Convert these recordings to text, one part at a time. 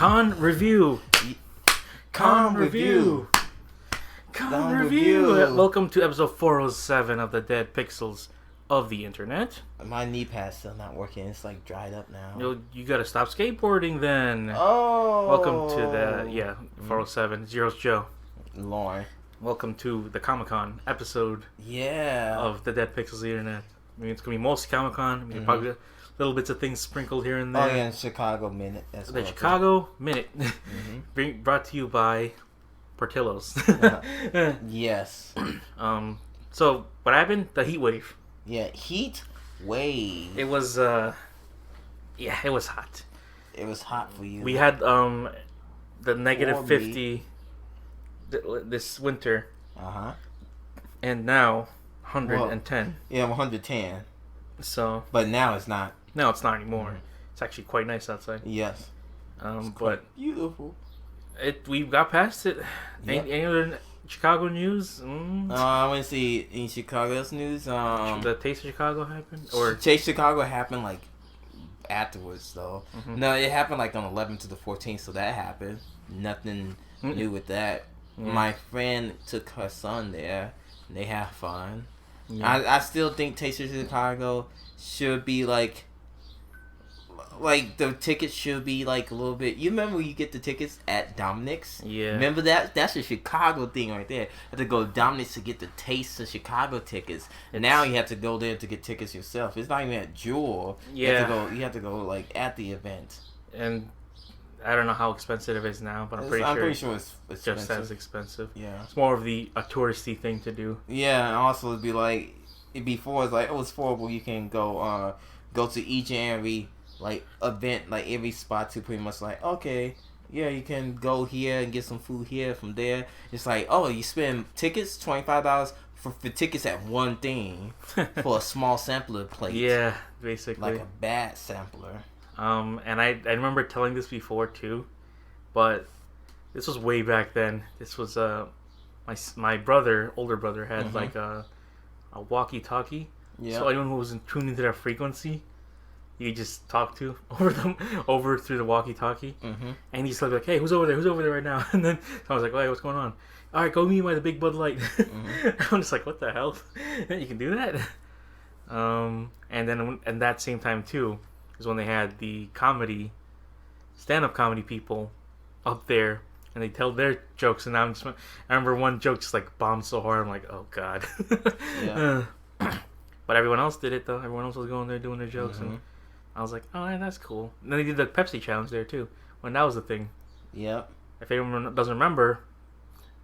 Con review. Con review. Con review. Welcome to episode 407 of the Dead Pixels of the Internet. My knee pad's still not working. It's like dried up now. You gotta stop skateboarding then. Oh. Welcome to the 407. It's your host Joe. Lauren. Welcome to the Comic-Con episode. Yeah. Of the Dead Pixels of the Internet. I mean, it's gonna be mostly Comic-Con. I mean, probably little bits of things sprinkled here and there. Oh yeah, and Chicago Minute. That's the Chicago Minute, brought to you by Portillo's. Yes. So what happened? The heat wave. Yeah, heat wave. It was it was hot. It was hot for you. We had the negative 50 this winter. And now 110. Well, yeah, 110. So. But now it's not. No, it's not anymore. It's actually quite nice outside. Yes. But beautiful. We got past it. Yep. Any other Chicago news? I want to see in Chicago's news. The Taste of Chicago happened, or Taste Chicago happened like afterwards though. No, it happened like on 11th to the 14th, so that happened. Nothing new with that. My friend took her son there. And they have fun. Yeah. I still think Taste of Chicago should be like the tickets should be like a little bit. You remember when you get the tickets at Dominic's? Yeah. Remember that? That's a Chicago thing right there. You have to go to Dominic's to get the Taste of Chicago tickets. And now you have to go there to get tickets yourself. It's not even at Jewel. Yeah. You have to go like at the event. And I don't know how expensive it is now, but I'm pretty sure it's just as expensive. Yeah. It's more of a touristy thing to do. Yeah, and also it'd be like before it's like, oh, it's affordable. You can go to each and every like event, like every spot to pretty much like, okay, yeah, you can go here and get some food here from there. It's like, oh, you spend tickets $25 for tickets at one thing for a small sampler plate. Yeah, basically like a bad sampler. And I remember telling this before too, but this was way back then. This was my older brother had like a walkie-talkie. Yeah. So anyone who was tuned into that frequency, you could just talk to over through the walkie-talkie, and he's like, "Hey, who's over there right now?" And then I was like, "Hey, what's going on?" "All right, go meet me by the Big Bud Light." I'm just like, "What the hell? You can do that?" And then at that same time too is when they had the stand-up comedy people up there, and they tell their jokes. And I remember one joke just like bombed so hard. I'm like, "Oh God." Yeah. But everyone else did it though. Everyone else was going there doing their jokes, and I was like, "Oh, yeah, that's cool." And then they did the Pepsi challenge there too, when that was the thing. Yep. If anyone doesn't remember,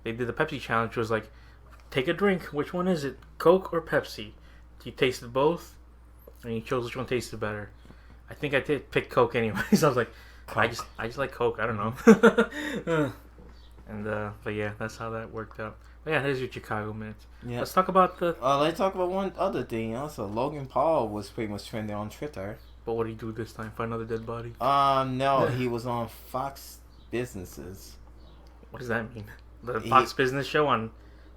they did the Pepsi challenge. Which was like, take a drink. Which one is it, Coke or Pepsi? You tasted both, and you chose which one tasted better. I think I picked Coke anyways. I was like, Coke. I just like Coke. I don't know. And but yeah, that's how that worked out. But yeah, there's your Chicago Minute. Yeah. Let's talk about let's talk about one other thing. Also, Logan Paul was pretty much trending on Twitter. But what did he do this time? Find another dead body? No, he was on Fox Businesses. What does that mean? The Fox Business show on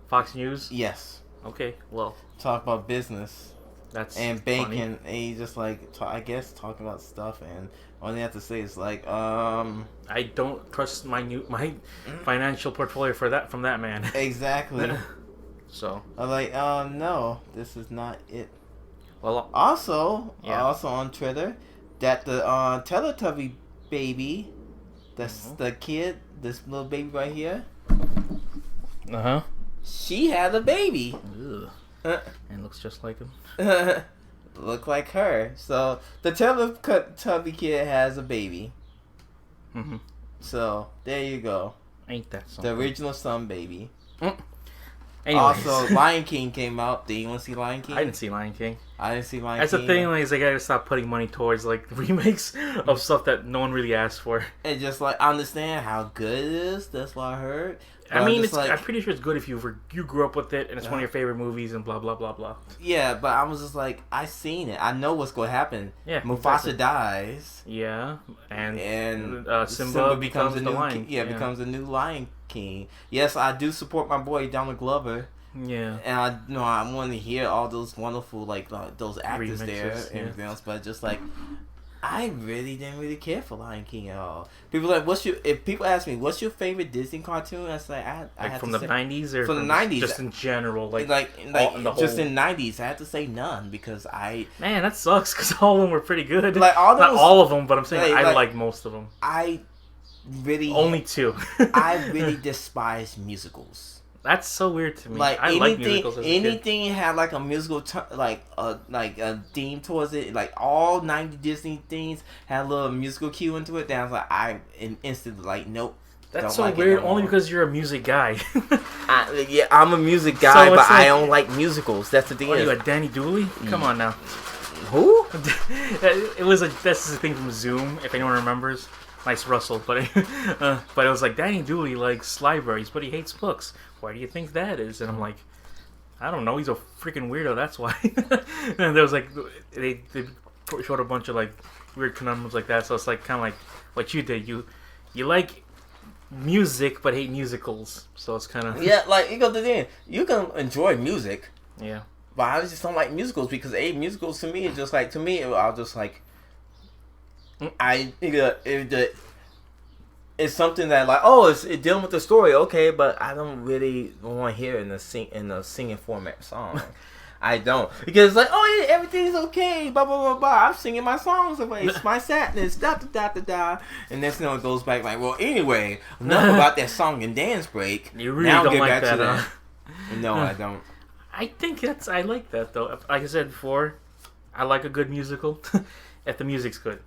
Fox News? Yes. Okay, well. Talk about business. That's and banking. And he just like talk about stuff, and all they have to say is like, I don't trust my financial portfolio from that man. Exactly. So I'm like, no, this is not it. Well, also on Twitter, that the Teletubby baby, that's the kid, this little baby right here. She had a baby. And looks just like him. Look like her. So the Teletubby kid has a baby. So there you go. Ain't that something? The original Sun baby. Anyways. Also, Lion King came out. Did you want to see Lion King? I didn't see Lion King. That's the thing. Like, they gotta stop putting money towards like remakes of stuff that no one really asked for. And just like, I understand how good it is. That's what I heard. I mean, I'm pretty sure it's good if you grew up with it and it's one of your favorite movies and blah blah blah blah. Yeah, but I was just like, I seen it. I know what's gonna happen. Yeah, Mufasa dies. Yeah, and Simba becomes a new Lion. Becomes a new Lion King. Yes, I do support my boy Donald Glover. Yeah, and I want to hear all those wonderful those actors remixes, there and everything else, but just like I really didn't really care for Lion King at all. People like, if people ask me, what's your favorite Disney cartoon? I say, I Like have from to the say, '90s or from the '90s, just in general, like just in '90s. I have to say none because man, that sucks because all of them were pretty good. Like all not those, all of them, but I'm saying I like most of them. I really only two. I really despise musicals. That's so weird to me. Like I like musicals as a anything had like a musical, like a theme towards it. Like all '90s Disney things had a little musical cue into it. Then I was like, I instantly like, nope. That's so like weird. Only because you're a music guy. Yeah, I'm a music guy, so but I don't like musicals. That's the thing. What are you, a Danny Dooley? Come on now. Who? It was this is a thing from Zoom. If anyone remembers. Nice Russell, but it was like Danny Dooley likes libraries, but he hates books. Why do you think that is? And I'm like, I don't know. He's a freaking weirdo. That's why. And there was like they showed a bunch of like weird conundrums like that. So it's like kind of like what you did. You like music but hate musicals. So it's kind of like you go to the end. You can enjoy music. Yeah. But I just don't like musicals because musicals to me is just like I'll just like. It's something that like it's dealing with the story, okay, but I don't really want to hear it in a singing format song. I don't, because it's like yeah, everything's okay, blah blah blah blah. I'm singing my songs away. It's my sadness, da da da da da, and then it goes back like, well, anyway, enough about that song and dance break. You really don't like that? No, I don't. I think I like that though. Like I said before, I like a good musical if the music's good.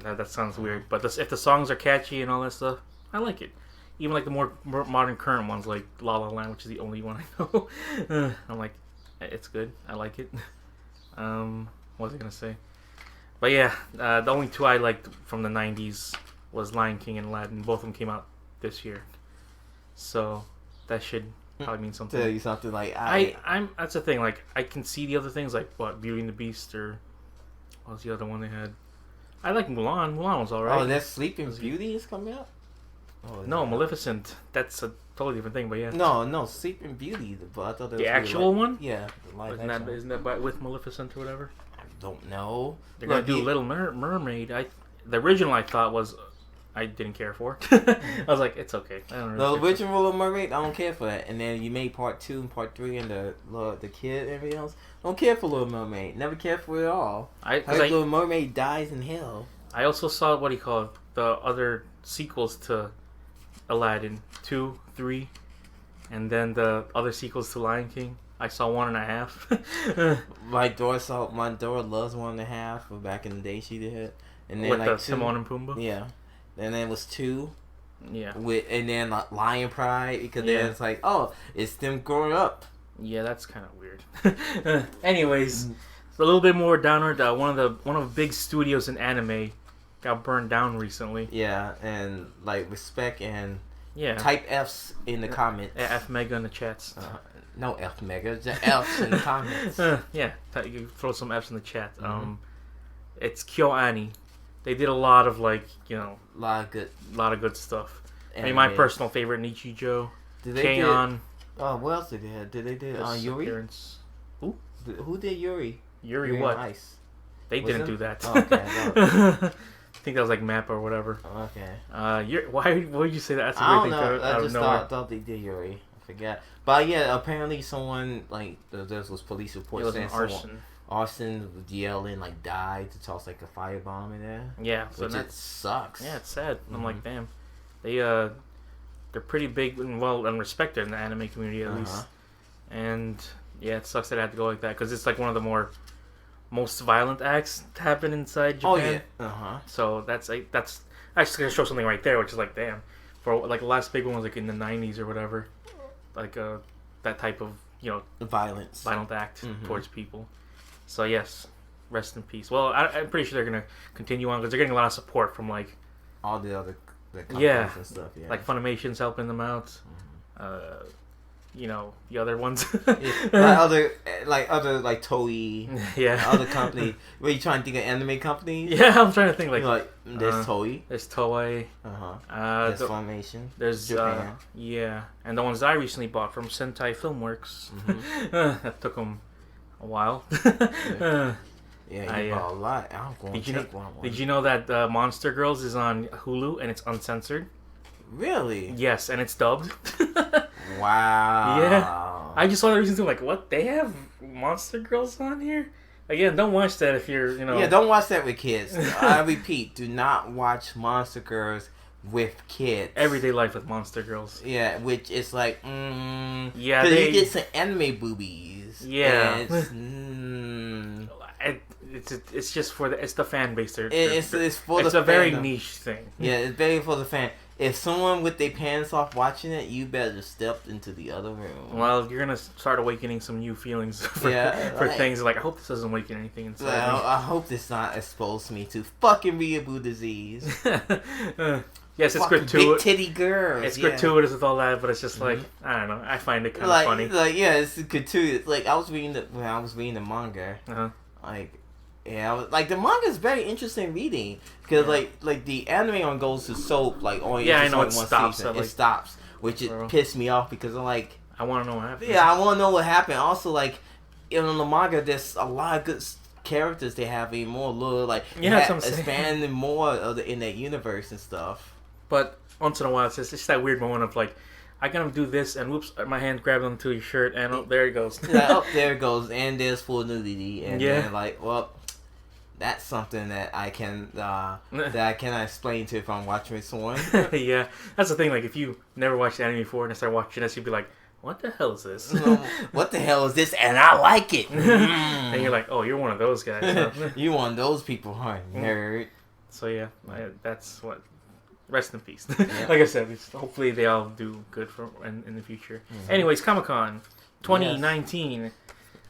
That sounds weird, but if the songs are catchy and all that stuff, I like it. Even like the more modern current ones, like La La Land, which is the only one I know. I'm like, it's good. I like it. What was I gonna say? But yeah, the only two I liked from the '90s was Lion King and Aladdin. Both of them came out this year, so that should probably mean something. Tell you something like I'm. That's the thing. Like I can see the other things, like what Beauty and the Beast or what was the other one they had. I like Mulan. Mulan was alright. Oh, that Sleeping Beauty is coming out? No, Maleficent. That's a totally different thing, but yeah. No, Sleeping Beauty. But I thought that the actual one? Yeah. Isn't that with Maleficent or whatever? I don't know. They're going to do Little Mermaid. The original I thought was... I didn't care for. I was like, it's okay. I don't really the original Little Mermaid, I don't care for that. And then you made part 2 and part 3 and the kid and everything else. Don't care for Little Mermaid. Never cared for it at all. Little Mermaid dies in hell. I also saw the other sequels to Aladdin 2, 3, and then the other sequels to Lion King. I saw 1.5. My daughter loves 1.5. Back in the day, she did. And then with like the Timon and Pumbaa. Yeah. And then it was 2. Yeah. And then like Lion Pride, because then it's like, it's them growing up. Yeah, that's kind of weird. Anyways, it's a little bit more downward. One of the big studios in anime got burned down recently. Yeah, and like respect and Yeah. Type F's in the comments. F mega in the chats. No F mega, just F's in the comments. Yeah, you throw some F's in the chat. Mm-hmm. It's KyoAni. They did a lot of a lot of good stuff. I mean, my personal favorite, Nichijou, K-On. Oh, what else did they have? Did they do Yuri? Appearance. Who? Who did Yuri? Yuri what? Ice. They didn't do that. Oh, okay. I think that was like Mappa or whatever. Okay. Why would you say that? That's a I great don't thing. know. I just thought they did Yuri. I forgot. But yeah, apparently someone there was police reports saying arson was yelling died to toss a firebomb in there. Yeah, which it sucks. Yeah, it's sad. Mm-hmm. I'm like, damn, they're pretty big and respected in the anime community at least. And yeah, it sucks that it had to go like that because it's like one of the most violent acts to happen inside Japan. Oh yeah. So that's actually gonna show something right there, which is like, damn. For the last big one was in the '90s or whatever, that type of violent act towards people. So yes, rest in peace. Well, I'm pretty sure they're gonna continue on because they're getting a lot of support from all the other companies and stuff. Yeah, like Funimation's helping them out. Mm-hmm. The other ones. other Toei. Yeah. Other company. Were you trying to think of anime companies? Yeah, I'm trying to think there's Toei. There's Toei. There's Funimation. There's Japan. And the ones I recently bought from Sentai Filmworks. Mm-hmm. That took them a while. Yeah, you bought a lot. I'm going to take one. Did you know that Monster Girls is on Hulu and it's uncensored? Really? Yes, and it's dubbed. Wow. Yeah. I just saw the reason to like, what? They have Monster Girls on here? Again, don't watch that if you're, Yeah, don't watch that with kids. I repeat, do not watch Monster Girls with kids. Everyday Life with Monster Girls. Yeah, which is like, yeah, because you get some anime boobies. Yeah. It's, it's just for it's the fan base. It's for it's the a very fandom. niche thing. Yeah, it's very for the fan. If someone with their pants off watching it, you better step into the other room. Well, you're gonna start awakening some new feelings for things like I hope this doesn't awaken anything inside me. I hope this not expose me to fucking weeaboo disease. Yes, it's gratuitous. Big titty girls. It's gratuitous with all that, but it's just like I don't know. I find it kind of funny. Like yeah, it's gratuitous. Like I was reading the manga. Like yeah, the manga is very interesting reading because like the anime on goes to soap like only I know one it stops. season. It stops, which it pissed me off because I'm like I want to know what happened. Yeah, I want to know what happened. Also, like in the manga, there's a lot of good characters they have even more little like expanding more of in that universe and stuff. But once in a while, it's just that weird moment of like. I gotta do this, and whoops, my hand grabbed onto your shirt, and oh, there it goes. There it goes, and there's full nudity, and then like, well, that's something that I can that I cannot explain to if I'm watching with someone. Yeah, that's the thing. Like, if you never watched anime before and I start watching this, you'd be like, "What the hell is this? What the hell is this?" And I like it. And you're like, "Oh, you're one of those guys." Huh? You one of those people, huh, nerd? So yeah, that's what. Rest in peace. Like I said, hopefully they all do good in the future. Anyways, Comic-Con 2019. Yes.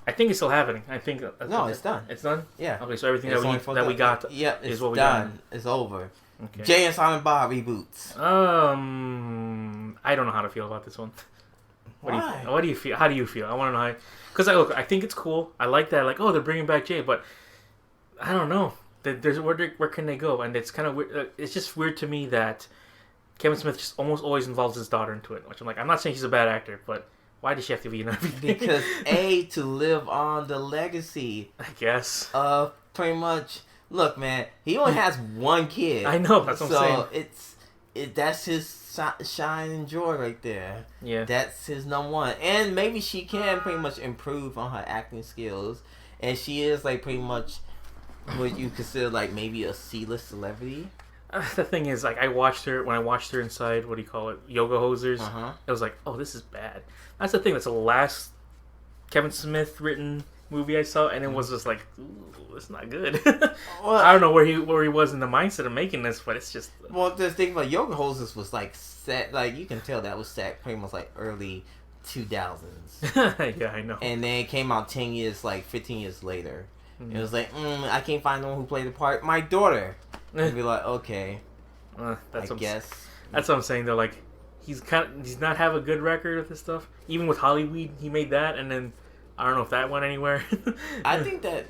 I think it's still happening. I think no, it's done. It's done. Yeah. Okay, so everything that we got is what we done. got. It's over. Okay. Jay and Silent Bob reboots. I don't know how to feel about this one. Why? What do you feel? How do you feel? I want to know how. Because I think it's cool. I like that. Like, oh, they're bringing back Jay, but I don't know. There's where can they go? And it's kind of weird. It's just weird to me that Kevin Smith just almost always involves his daughter into it. Which I'm like, I'm not saying she's a bad actor, but why does she have to be in everything? Because to live on the legacy. I guess. Pretty much. Look, man, he only has one kid. I know. That's what I'm saying. So that's his shine and joy right there. Yeah. That's his number one. And maybe she can pretty much improve on her acting skills, and she is like pretty much. Would you consider like maybe a C-list celebrity? The thing is, like, when I watched her inside, what do you call it, Yoga Hosers, it was like, oh, this is bad. That's the thing. That's the last Kevin Smith written movie I saw, and it was just like, ooh, it's not good. Well, I don't know where he was in the mindset of making this, but it's just. Well, the thing about Yoga Hosers was like set, like you can tell that was set pretty much like early 2000s. Yeah, I know. And then it came out 15 years later. It was like, I can't find no one who played the part. My daughter. And be like, okay, I guess. That's what I'm saying though. Like, he's not have a good record with this stuff. Even with Hollywood, he made that, and then I don't know if that went anywhere. I think the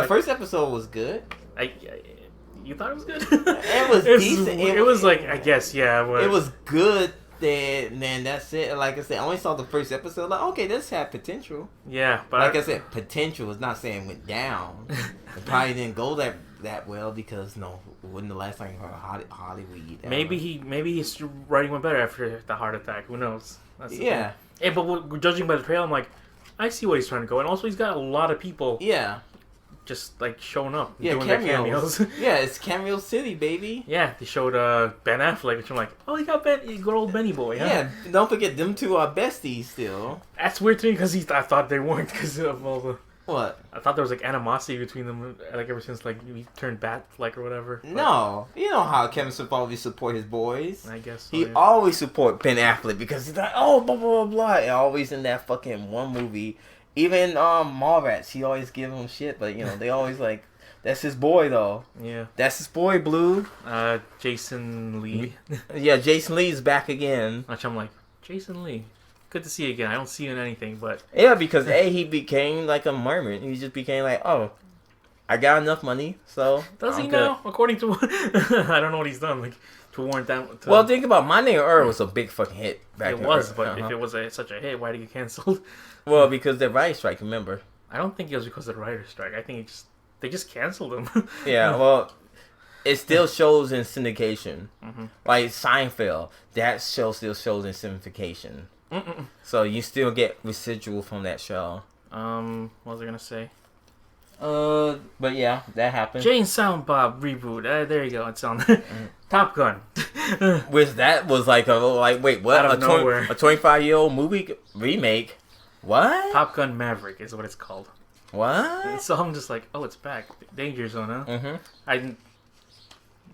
first episode was good. You thought it was good? It was decent. It was like, I guess, yeah. But it was good. Then that's it. Like I said, I only saw the first episode. Like, okay, this had potential. Yeah, but like I said, potential is not saying it went down. It probably didn't go that well because it wasn't the last time you heard Hollywood. Maybe his writing went better after the heart attack. Who knows? That's yeah. Hey, but judging by the trailer, I'm like, I see what he's trying to go, and also he's got a lot of people. Yeah. Just like showing up, doing cameos. Yeah, it's Cameo City, baby. Yeah, they showed Ben Affleck, which I'm like, oh, he got good old Benny boy. Huh? Yeah, don't forget them two are besties still. That's weird to me because I thought they weren't because of all the. What? I thought there was like animosity between them, like ever since like he turned Bat-like or whatever. But no, you know how Kevin Smith always support his boys. I guess he always support Ben Affleck because he's like, oh, blah blah blah blah, and always in that fucking one movie. Even Mallrats, he always give him shit, but they always like. That's his boy, though. Yeah. That's his boy, Blue. Jason Lee. Yeah, Jason Lee's back again. Which I'm like, Jason Lee. Good to see you again. I don't see you in anything, but... Yeah, because, he became like a mermaid. He just became like, oh, I got enough money, so... Does he now? According to... I don't know what he's done, like, to warrant that... Well, think about My Name Earl was a big fucking hit back then. It was, but if it was such a hit, why did it get canceled? Well, because the writing strike, remember? I don't think it was because of the writer's strike. I think they just canceled him. Yeah, well, it still shows in syndication. Mm-hmm. Like Seinfeld, that show still shows in syndication. Mm-mm. So you still get residual from that show. What was I gonna say? But yeah, that happened. Jane Silent Bob reboot. There you go. It's on. Top Gun. Which that was like wait, what? Out of nowhere. A 25-year-old movie remake? What? Top Gun Maverick is what it's called. What? So I'm just like, oh, it's back. Danger Zone, huh? Mm-hmm. I didn't.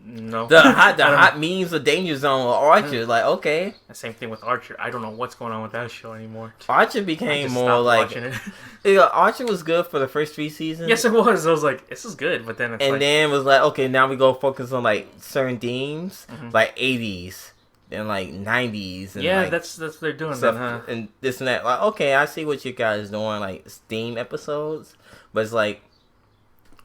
No. The hot memes of Danger Zone or Archer, like, okay. The same thing with Archer. I don't know what's going on with that show anymore. Archer I became just more stopped like watching it. Yeah, Archer was good for the first 3 seasons. Yes, it was. I was like, this is good, but then it's like, then it was like, okay, now we go focus on like certain themes, Mhm. like 80s and like 90s. And yeah, like, that's what they're doing stuff then, huh? and this and that. Like, okay, I see what you guys doing, like theme episodes, but it's like,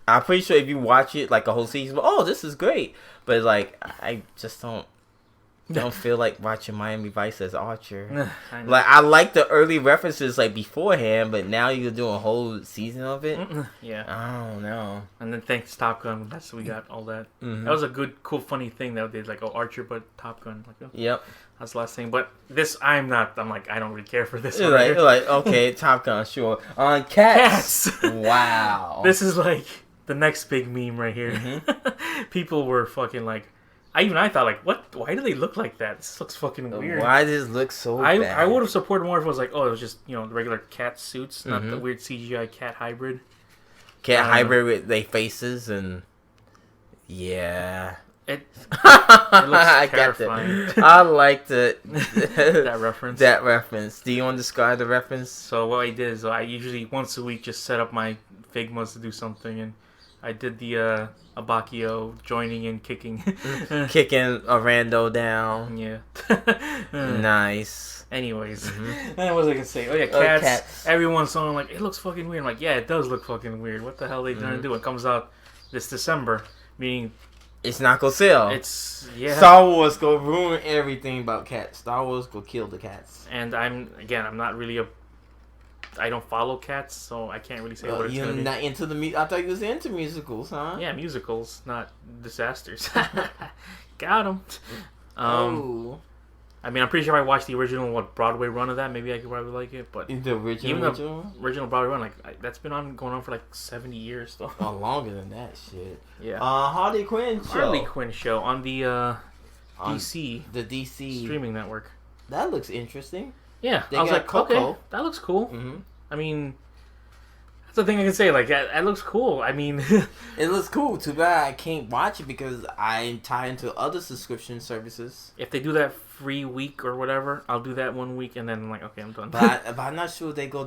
I'm pretty sure if you watch it like a whole season, oh, this is great. But it's like, I just don't feel like watching Miami Vice as Archer. I know. Like, I like the early references like beforehand, but now you're doing a whole season of it. Yeah. I don't know. And then thanks Top Gun, that's we got all that. Mhm. That was a good, cool, funny thing that they did, like, oh, Archer, but Top Gun. Like, oh, Yep. that's the last thing. But this, I'm like, I don't really care for this. You're one right like, here. okay, Top Gun, sure. On Cats. Cats. Wow. This is like the next big meme right here. Mm-hmm. People were fucking like, I thought like, what? Why do they look like that? This looks fucking weird. Why does it look so I bad? would have supported more if it was like, oh, it was just, the regular cat suits, not the Mhm. weird CGI cat hybrid. Cat I don't hybrid with their faces and yeah. It looks I got terrifying. that. I like the That reference. That reference. Do you want to describe the reference? So what I did is I usually once a week just set up my Figmas to do something, and I did the Abakio joining and kicking. Kicking a rando down. Yeah. Nice. Anyways, Mhm. what was I gonna say? Oh yeah, Oh, cats. Cats. Everyone's saying like it looks fucking weird. I'm like, yeah, it does look fucking weird. What the hell are they gonna Mhm. do? It comes out this December, meaning It's not gonna sell. it's Star Wars go ruin everything about cats. Star Wars go kill the cats. And I'm not really I don't follow cats, so I can't really say what it's You're gonna be. not into the I thought you was into musicals, huh? Yeah, musicals, not disasters. Got him. Oh. I mean, I'm pretty sure if I watched the original Broadway run of that, maybe I could probably like it. But The original. even the original Broadway run, that's been going on for like 70 years, though. Oh, longer than that shit. Yeah. Harley Quinn show. Harley Quinn show on the On DC the DC streaming network. That looks interesting. Yeah, They I was got like, Coco. okay, that looks cool. Mm-hmm. I mean, that's the thing I can say. Like, that looks cool. I mean, It looks cool. Too bad I can't watch it because I tie into other subscription services. if they do that free week or whatever, I'll do that 1 week, and then I'm like, okay, I'm done. But I'm not sure they go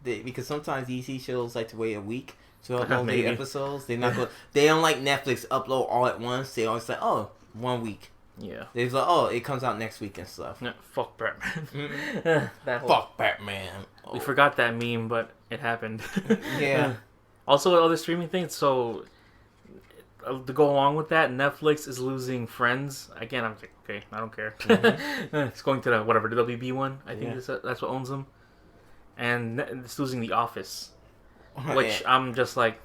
because sometimes DC shows like to wait a week to upload Maybe. their episodes. They're not go. They don't like Netflix upload all at once. They always say, oh, 1 week. Yeah. They're like, oh, it comes out next week and stuff. Yeah, fuck Batman. Mm-mm. That whole, Fuck Batman. we forgot that meme, but it happened. Yeah. Also, with other streaming things, so to go along with that, Netflix is losing Friends. Again, I'm like, okay, I don't care. It's going to the WB one. I think Yeah. that's what owns them. And it's losing The Office, Oh, which I'm just like,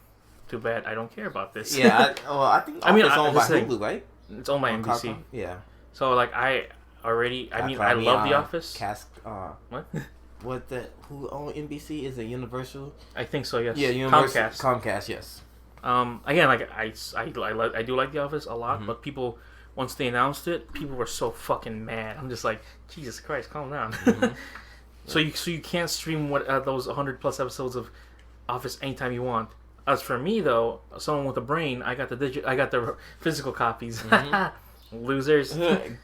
too bad. I don't care about this. Yeah, I think I mean, it's owned by this thing- Hulu, right? It's owned by On NBC. Cartoon? Yeah. So like I love The Office. What? What who own NBC? Is it Universal? I think so. Yes. Yeah, Universal. Comcast. Comcast, yes. Again, like I do like The Office a lot, Mhm. but people once they announced it, people were so fucking mad. I'm just like, Jesus Christ, calm down. Mhm. So you can't stream those 100+ episodes of Office anytime you want. As for me though, someone with a brain, I got the physical copies. Mhm. Losers.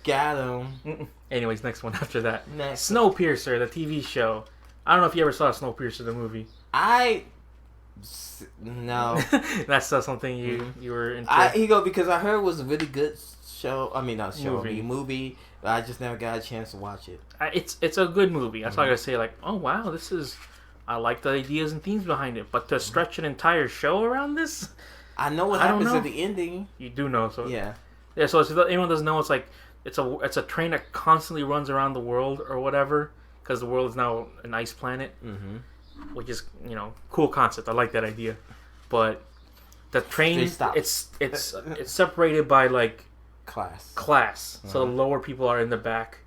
Got him. Anyways, next one after that. Next. Snowpiercer, the TV show. I don't know if you ever saw Snowpiercer, the movie. No. That's something you were into. Because I heard it was a really good show. I mean, not show, movie. But I just never got a chance to watch it. It's a good movie. That's all I gotta say. Like, oh wow, I like the ideas and themes behind it. But to stretch an entire show around this, I know what happens at the ending. you do know. So Yeah. yeah. So if anyone doesn't know, it's like it's a train that constantly runs around the world or whatever, because the world is now an ice planet. Mm-hmm. which is cool concept. I like that idea, but the train it's separated by like class. So the lower people are in the back,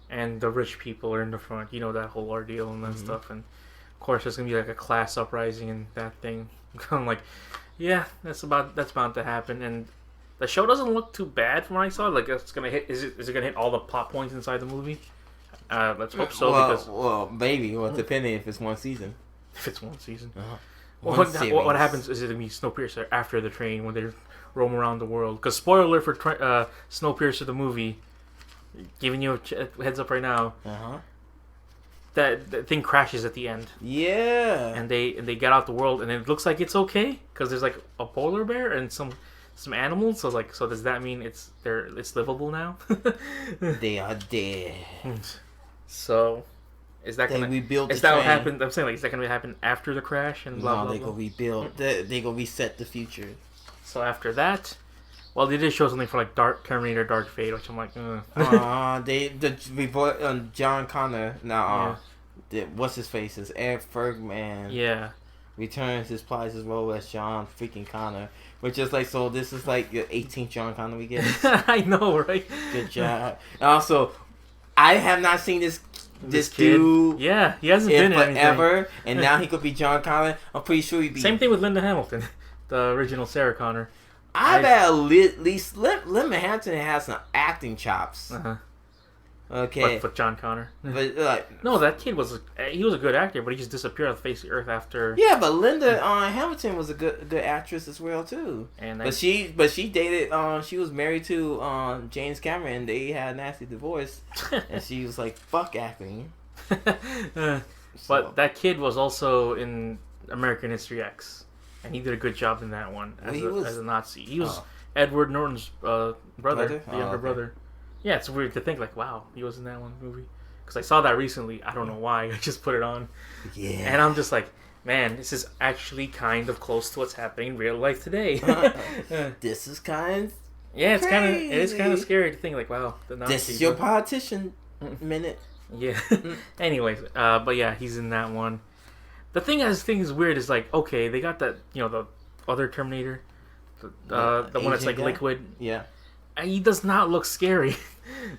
and the rich people are in the front. That whole ordeal and that stuff. And of course, there's gonna be like a class uprising and that thing. I'm like, yeah, that's about to happen. And the show doesn't look too bad from what I saw. Like it's gonna hit. Is it gonna hit all the plot points inside the movie? Let's hope so. Well, maybe. Well, depending if it's one season. If it's one season. What happens is it gonna be Snowpiercer after the train when they roam around the world? Because spoiler alert for Snowpiercer the movie, giving you a heads up right now. That thing crashes at the end. Yeah. And they get out the world, and it looks like it's okay because there's like a polar bear and some animals. So does that mean it's livable now? They are dead. So. Is that gonna rebuild? Is that what happened? I'm saying, like, is that gonna happen after the crash and blah blah blah? They gonna rebuild. They gonna reset the future. So after that, well, they did show something for like Terminator Dark Fate, which I'm like, John Connor what's his face is Ed Fergman. Yeah. Returns his role as John freaking Connor, which is like, so this is like the 18th John Connor we get. I know, right? Good job. And also, I have not seen this kid. dude. Yeah, he hasn't been in forever, and now he could be John Connor. I'm pretty sure he'd be. Same thing with Linda Hamilton, the original Sarah Connor. I bet at least Linda Hamilton has some acting chops. Okay, but John Connor. But no, that kid was a good actor, but he just disappeared off the face of the earth after. Yeah, but Linda Hamilton was a good actress as well too. But she dated. She was married to James Cameron, and they had a nasty divorce. And she was like, "Fuck acting." But that kid was also in American History X, and he did a good job in that one as a Nazi. He was Edward Norton's brother, the younger brother. Yeah, it's weird to think, like, wow, he was in that one movie. Because I saw that recently. I don't know why. I just put it on. Yeah. And I'm just like, man, this is actually kind of close to what's happening in real life today. This is kind of it is kind of scary to think, like, wow, the Nazi. This is your politician minute. Yeah. Anyways, but yeah, he's in that one. The thing I think is weird is, like, okay, they got that, the other Terminator. The one that's, like, liquid. Yeah. He does not look scary.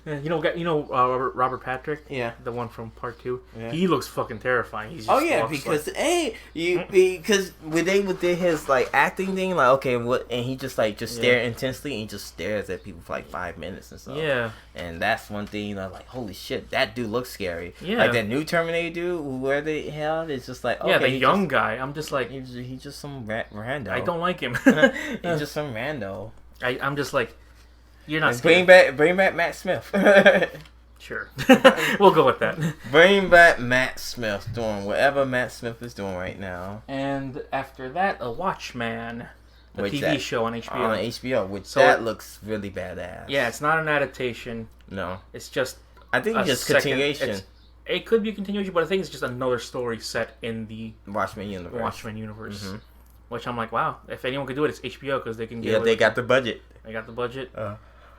Robert Patrick? Yeah. The one from part 2? Yeah. He looks fucking terrifying. He's just because when they did his like acting thing, like, okay, what, and he just stare intensely, and he just stares at people for like 5 minutes and stuff. Yeah. And that's one thing, like, holy shit, that dude looks scary. Yeah. Like that new Terminator dude, where they held, it's just like, okay, yeah, the young guy. I'm just like, he's just some rando. I don't like him. He's just some rando. I'm just like, you're not bring back Matt Smith. Sure. We'll go with that. Bring back Matt Smith doing whatever Matt Smith is doing right now. And after that, A Watchman, the TV show on HBO. On HBO, that looks really badass. Yeah, it's not an adaptation. No. It's just I think it's just continuation. It could be a continuation, but I think it's just another story set in the Watchmen universe. Mm-hmm. Which I'm like, wow, if anyone could do it, it's HBO, because they can get they got the budget. They got the budget.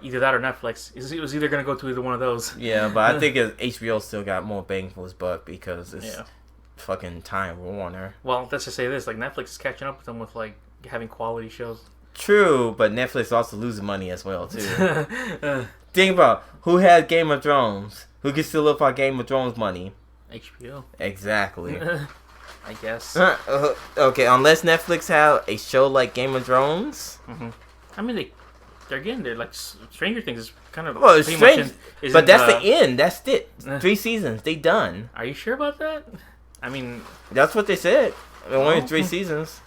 Either that or Netflix. It was either going to go to either one of those. Yeah, but I think HBO still got more bang for his buck because it's fucking Time Warner. Well, let's just say this. Like, Netflix is catching up with them with, like, having quality shows. True, but Netflix also losing money as well, too. Think about who had Game of Thrones. Who can still live our Game of Thrones money? HBO. Exactly. I guess. Okay, unless Netflix have a show like Game of Thrones. Mm-hmm. I mean, they're like Stranger Things is kind of strange, but that's the end. That's it. 3 seasons. They done. Are you sure about that? I mean, that's what they said. Only 3 seasons.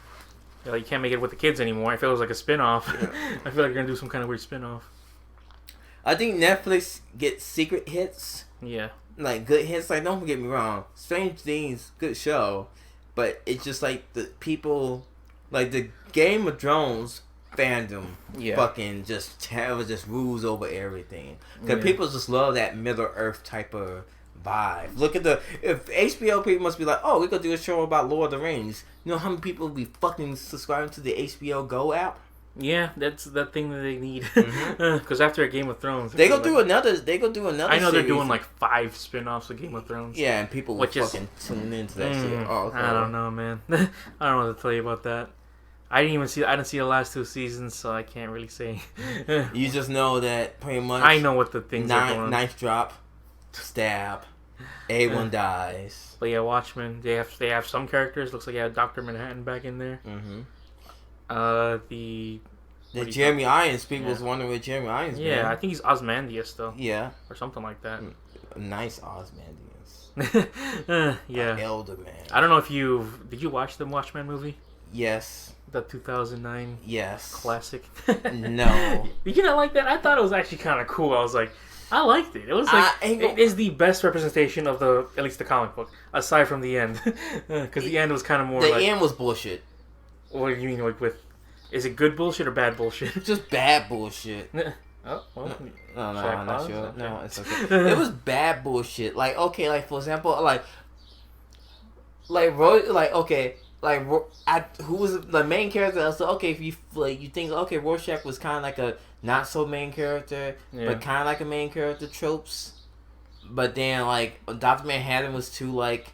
Yeah, you can't make it with the kids anymore. I feel it was like a spin-off. I feel like you're gonna do some kind of weird spin-off. I think Netflix gets secret hits. Yeah. Like good hits. Like, don't get me wrong, Stranger Things, good show, but it's just like the people, like the Game of Thrones fandom, fucking just rules over everything. Because people just love that Middle Earth type of vibe. Look at if HBO people must be like, oh, we could do a show about Lord of the Rings. You know how many people be fucking subscribing to the HBO Go app? Yeah, that's the thing that they need. Mm-hmm. Because after Game of Thrones, They go do another. They go do another. I know series. they're doing like 5 spin-offs of Game of Thrones. Yeah, and people will fucking tune into that shit. Oh, okay. I don't know, man. I don't know what to tell you about that. I didn't see the last 2 seasons, so I can't really say. You just know that pretty much. I know what the things are going on. Knife drop, stab, A1 dies. But yeah, Watchmen. They have some characters. Looks like you have Dr. Manhattan back in there. Mm-hmm. The Jeremy Irons. People was wondering where Jeremy Irons. Yeah, I think he's Ozymandias though. Yeah, or something like that. Nice Ozymandias. Yeah. Elder man. I don't know if did you watch the Watchmen movie? Yes. The 2009 yes classic. No. Did you not like that? I thought it was actually kind of cool. I was like, I liked it. It was like it is the best representation of at least the comic book, aside from the end, because the end was kind of more. The end was bullshit. What do you mean, like with? Is it good bullshit or bad bullshit? Just bad bullshit. Oh, well, no, I'm not sure. Okay. No, it's okay. It was bad bullshit. Like, okay, like for example, who was the main character? So okay, if you you think okay, Rorschach was kind of like a not so main character, but kind of like a main character tropes. But then like Dr. Manhattan was too like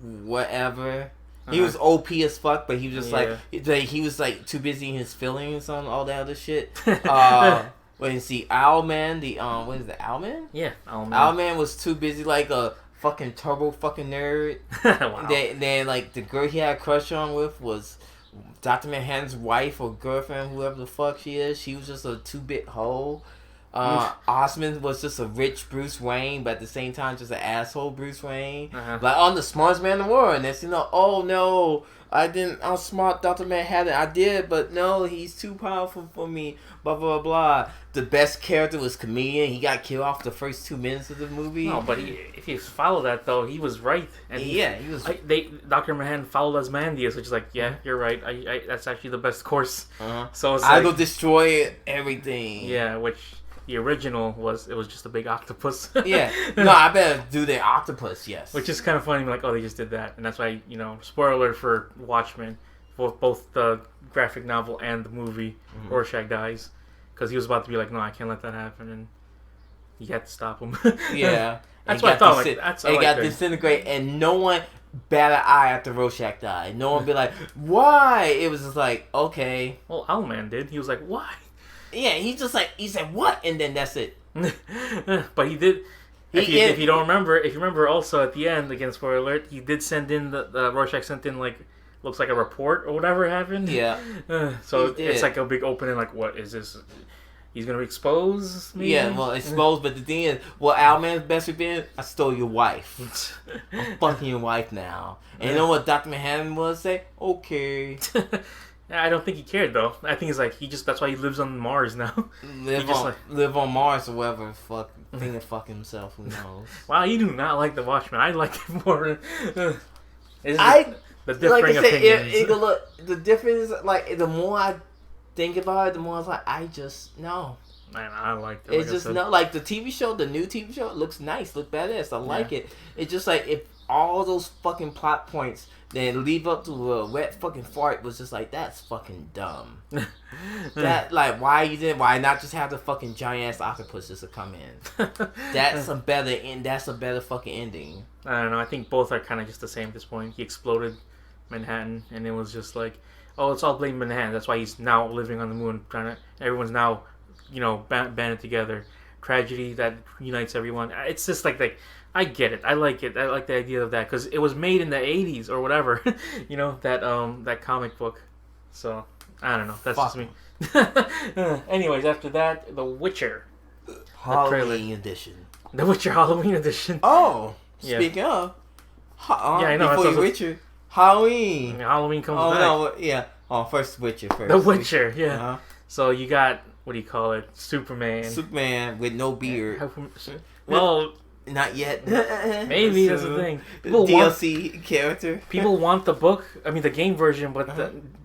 whatever. He was OP as fuck, but he was just he was like too busy in his feelings on all that other shit. When you see Owlman, what is it, Owlman? Yeah, Owlman. Owlman was too busy like a fucking turbo fucking nerd. Wow. Then like the girl he had a crush on with was Dr. Manhattan's wife or girlfriend, whoever the fuck she is. She was just a 2-bit hoe. Osmond was just a rich Bruce Wayne, but at the same time just an asshole Bruce Wayne. Like, I'm the smartest man in the world, and it's oh no, I didn't outsmart Dr. Manhattan. I did, but no, he's too powerful for me. Blah blah blah. The best character was comedian. He got killed off the first 2 minutes of the movie. No, but if you follow that though, he was right. And he was. Dr. Manhattan followed Ozymandias, which is like, yeah, you're right. I that's actually the best course. So it's I go destroy everything. Yeah, which. The original was just a big octopus. Yeah. No, I better do the octopus, yes. Which is kind of funny, like, oh, they just did that. And that's why, spoiler for Watchmen, both the graphic novel and the movie, Rorschach dies. Because he was about to be like, no, I can't let that happen. And you had to stop him. Yeah. That's what I thought. It got disintegrated, and no one bat an eye after Rorschach died. No one be like, why? It was just like, okay. Well, Owlman did. He was like, why? Yeah, he said what, and then that's it. But he did. If you remember also at the end, again, spoiler alert, he did send in the Rorschach sent in like looks like a report or whatever happened. Yeah. So it's like a big opening. Like, what is this? He's gonna expose me. Yeah, well, expose. But the thing is, Owlman's best revenge? I stole your wife. I'm fucking your wife now. And you know what Dr. Manhattan would say? Okay. I don't think he cared though. I think it's like that's why he lives on Mars now. Live on Mars or whatever. Fuck himself. Who knows? Wow, you do not like the Watchmen. I like it more. The differing opinions. The difference, like the more I think about it, the more I was like, I just no. Man, I like it. It's just no, like the TV show, the new TV show, it looks nice, look badass. I like it. It's just like if all those fucking plot points then leave up to a wet fucking fart was just like, that's fucking dumb. That like why not just have the fucking giant ass octopus just to come in? That's a better fucking ending. I don't know. I think both are kind of just the same at this point. He exploded Manhattan, and it was just like, oh, it's all blame Manhattan. That's why he's now living on the moon. Everyone's now, banded together. Tragedy that unites everyone. It's just like I get it. I like it. I like the idea of that because it was made in the 80s or whatever. That comic book. So I don't know. That's just me. Anyways, after that, The Witcher. Halloween edition. The Witcher Halloween edition. Oh, speaking of. I know. Before Witcher, Halloween. Halloween comes back. No, yeah. Oh, first Witcher first. The Witcher, yeah. Uh-huh. So you got, what do you call it? Superman. Superman with no beard. Well, Not yet. Maybe that's the thing. DLC character. People want the book. I mean, the game version, but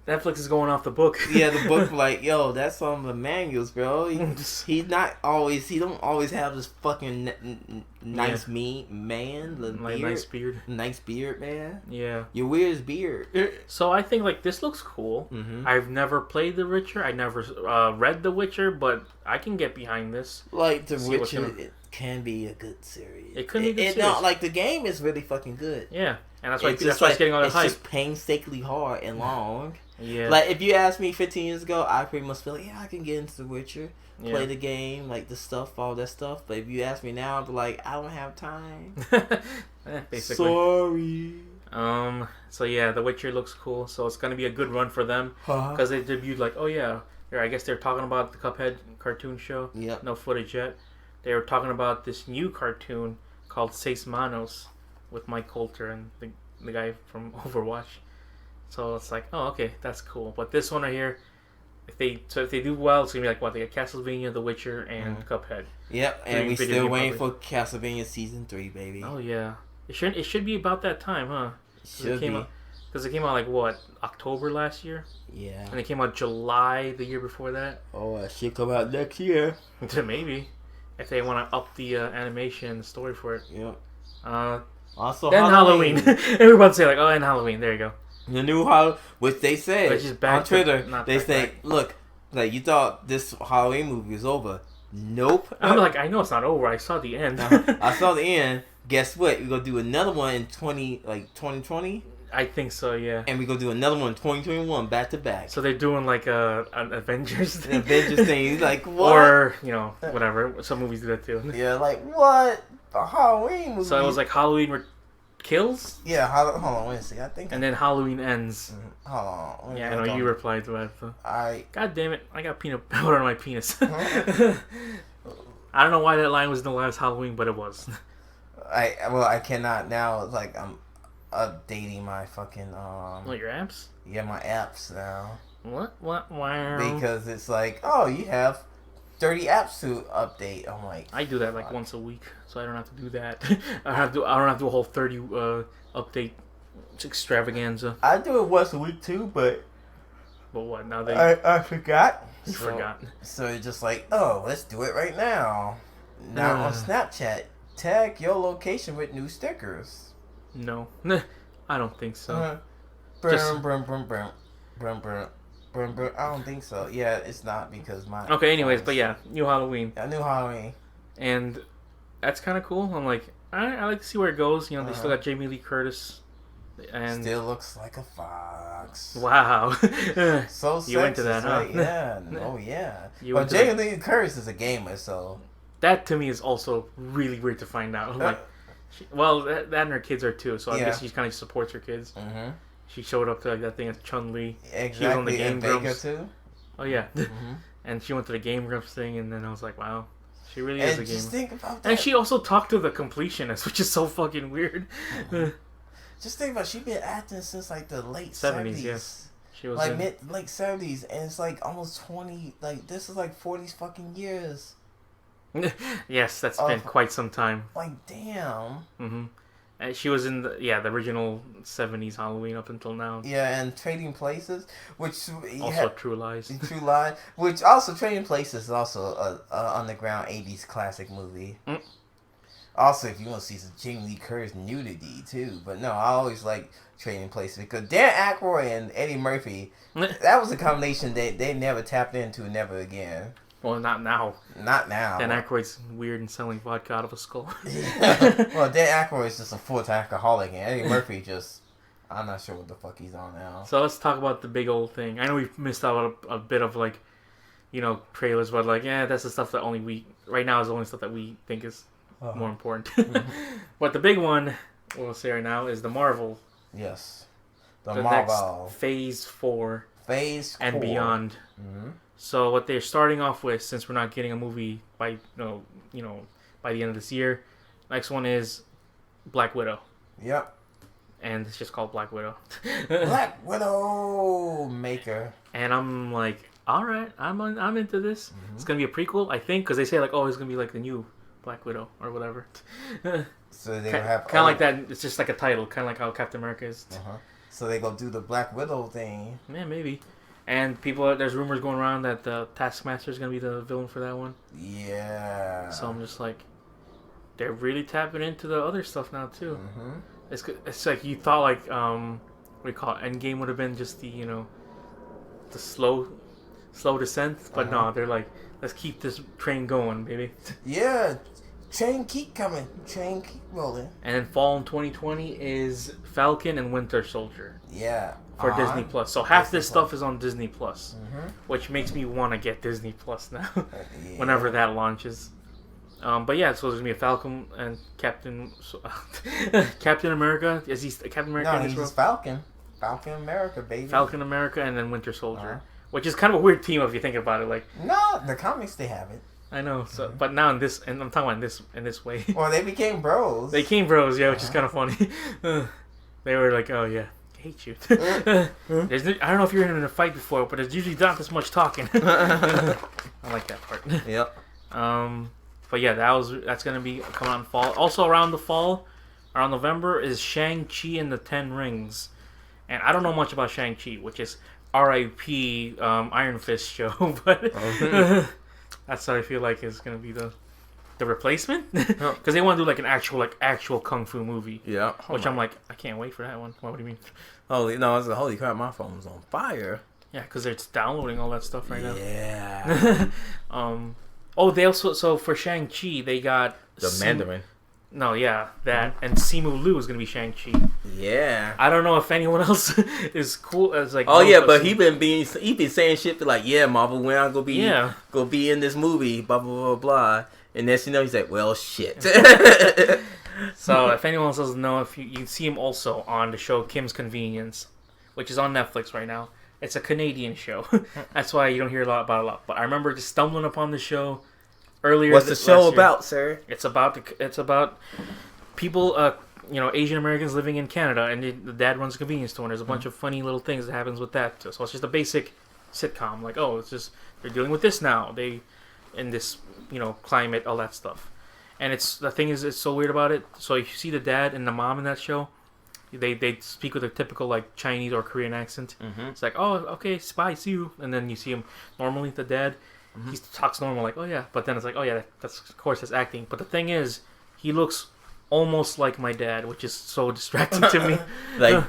Netflix is going off the book. Yeah, the book. Like, yo, that's on the manuals, bro. He's not always. He don't always have this fucking nice man. The like beard. Nice beard, man. Yeah. Your weirdest beard. So I think like this looks cool. Mm-hmm. I've never played The Witcher. I never read The Witcher, but I can get behind this. Like The Witcher, it can be a good series. It could be a good series. No, like the game is really fucking good. Yeah, and that's why it's getting all the hype. It's just painstakingly hard and long. Yeah. Like if you asked me 15 years ago, I pretty much feel like I can get into The Witcher, play the game, like the stuff, all that stuff. But if you ask me now, I'll be like, I don't have time. Basically. Sorry. So yeah, The Witcher looks cool. So it's gonna be a good run for them because they debuted like, oh yeah, I guess they're talking about the Cuphead cartoon show. Yep. No footage yet. They were talking about this new cartoon called Seis Manos with Mike Coulter and the guy from Overwatch. So it's like, oh, okay, that's cool. But this one right here, if they do well, it's gonna be like what they got Castlevania, The Witcher, and Cuphead. Yep, and we still waiting for Castlevania season 3, baby. Oh yeah, it should be about that time, huh? Should be. Because it came out like what, October last year? Yeah. And it came out July the year before that. Oh, it should come out next year. Maybe. If they want to up the animation and the story for it. Yep. Also then Halloween. Everybody say like, oh, and Halloween. There you go. The new Halloween, which they said on Twitter, they say, look, like you thought this Halloween movie was over. Nope. I'm like, I know it's not over. I saw the end. I saw the end. Guess what? We're gonna do another one in 2020. I think so, yeah. And we're gonna do another one in 2021, back to back. So they're doing like an Avengers thing. An Avengers thing. Like what? Or whatever. Some movies do that too. Yeah, like what? A Halloween movie. So it was like Halloween kills. Yeah, hold on, wait a second. I think. And then Halloween ends. Hold on. Yeah, I know you replied to that. So. I. God damn it! I got peanut butter on my penis. I don't know why that line was in the last Halloween, but it was. I cannot now. It's like I'm updating my fucking What, your apps? Yeah, my apps now. What? Wow. Because it's like, oh, you have 30 apps to update. I'm like, I do that like once a week, so I don't have to do that. I don't have to do a whole 30 update extravaganza. I do it once a week too, but what now? They I forgot. You forgot. So it's just like, oh, let's do it right now. Now on Snapchat, tag your location with new stickers. No, I don't think so. I don't think so. Yeah, it's not because my. Okay, anyways, but yeah, new Halloween. A new Halloween. And that's kind of cool. I'm like, I like to see where it goes. You know, they still got Jamie Lee Curtis. And still looks like a fox. Wow. So sexy. You into that, huh? Yeah. Oh, yeah. But Jamie Lee Curtis is a gamer, so. That to me is also really weird to find out. Like, that and her kids are too, so I guess she kind of supports her kids. Mm-hmm. She showed up to like that thing as Chun-Li. Exactly. She was on the Game Grumps too. Oh yeah. Mm-hmm. And she went to the Game Grumps thing, and then I was like, wow, she really is a gamer. Just think about that. And she also talked to the completionist, which is so fucking weird. Mm-hmm. Just think about, she's been acting since like the late 70s. Yes. She was like late 70s, and it's like almost 20. Like this is like 40 fucking years. Yes, that's been quite some time. Like damn. Mm-hmm. And she was in the original 70s Halloween up until now. Yeah, and Trading Places, which also True Lies. True Lies, which also Trading Places is also a underground 80s classic movie. Mm. Also, if you want to see some Jamie Lee Curtis nudity too, but no, I always like Trading Places because Dan Aykroyd and Eddie Murphy, that was a combination that they never tapped into, never again. Well, not now. Not now. Dan Aykroyd's weird and selling vodka out of a skull. Yeah. Well, Dan Aykroyd is just a full-time alcoholic, and Eddie Murphy just, I'm not sure what the fuck he's on now. So let's talk about the big old thing. I know we've missed out a bit of like, trailers, but like, that's the stuff that right now is the only stuff that we think is more important. Mm-hmm. But the big one, we'll say right now, is the Marvel. Yes. The Marvel. Next Phase 4. And beyond. Mm-hmm. So what they're starting off with, since we're not getting a movie by by the end of this year, next one is Black Widow. Yep. And it's just called Black Widow. Black Widow Maker. And I'm like, all right, I'm into this. Mm-hmm. It's gonna be a prequel, I think, because they say like, oh, it's gonna be like the new Black Widow or whatever. So they have kind of like that. It's just like a title, kind of like how Captain America is. So they gonna do the Black Widow thing. Yeah, maybe. And there's rumors going around that the Taskmaster is gonna be the villain for that one. Yeah. So I'm just like, they're really tapping into the other stuff now too. It's like you thought like what do you call it? Endgame would have been just the the slow descent, but no, they're like, let's keep this train going, baby. Yeah. Train keep coming. Train keep rolling. And then fall in 2020 is Falcon and Winter Soldier. Yeah. For Disney Plus. So half this stuff is on Disney Plus, which makes me want to get Disney Plus now, whenever that launches. But yeah, so there's gonna be a Falcon and Captain America. Is he Captain America? No, he's just Falcon. Falcon America, baby. Falcon America and then Winter Soldier, which is kind of a weird team if you think about it. Like, no, the comics they have it. I know. So, but now in this, and I'm talking about in this way. Well, they became bros. They became bros, yeah, which is kind of funny. They were like, oh yeah. Hate you. I don't know if you're in a fight before, but there's usually not this much talking. I like that part. Yep. But yeah, that's gonna be coming out in fall. Also around the fall, around November, is Shang-Chi and the Ten Rings, and I don't know much about Shang-Chi, which is R.I.P. Iron Fist show, but that's what I feel like is gonna be the replacement, because they want to do like an actual kung fu movie. Yeah. Which I'm like, I can't wait for that one. What do you mean? Holy no! It's holy crap! My phone's on fire. Yeah, because it's downloading all that stuff right now. Yeah. Oh, they also for Shang-Chi they got The Mandarin. No, yeah, that and Simu Liu is gonna be Shang-Chi. Yeah. I don't know if anyone else is cool as like. Oh yeah, but he been saying shit like, yeah, Marvel, when I'm gonna be in this movie, blah blah blah blah. And next you know, he's like, well, shit. So, if anyone else doesn't know, if you see him also on the show Kim's Convenience, which is on Netflix right now. It's a Canadian show. That's why you don't hear about it a lot. But I remember just stumbling upon the show earlier. What's the show about, sir? It's about people, Asian Americans living in Canada, and the dad runs a convenience store. And there's a bunch of funny little things that happens with that too. So it's just a basic sitcom. Like, oh, it's just they're dealing with this now. In this climate, all that stuff. And it's so weird about it. So if you see the dad and the mom in that show, they speak with a typical like Chinese or Korean accent. It's like, oh, okay, bye, see you. And then you see him normally, the dad, he talks normal, like, oh yeah. But then it's like, oh yeah, that's of course that's acting. But the thing is, he looks almost like my dad, which is so distracting to me. Like,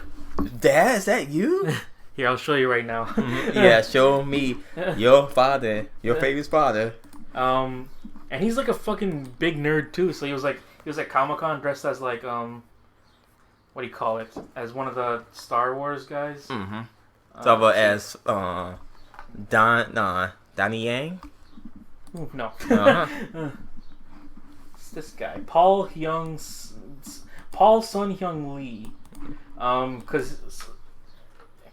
Dad, is that you? Here, I'll show you right now. Yeah, show me your father, your favorite father. And he's like a fucking big nerd too. So he was at Comic-Con dressed as like what do you call it? As one of the Star Wars guys. So about as Donnie Yang. Ooh, no. It's this guy, Paul Sun Hyung Lee. Because.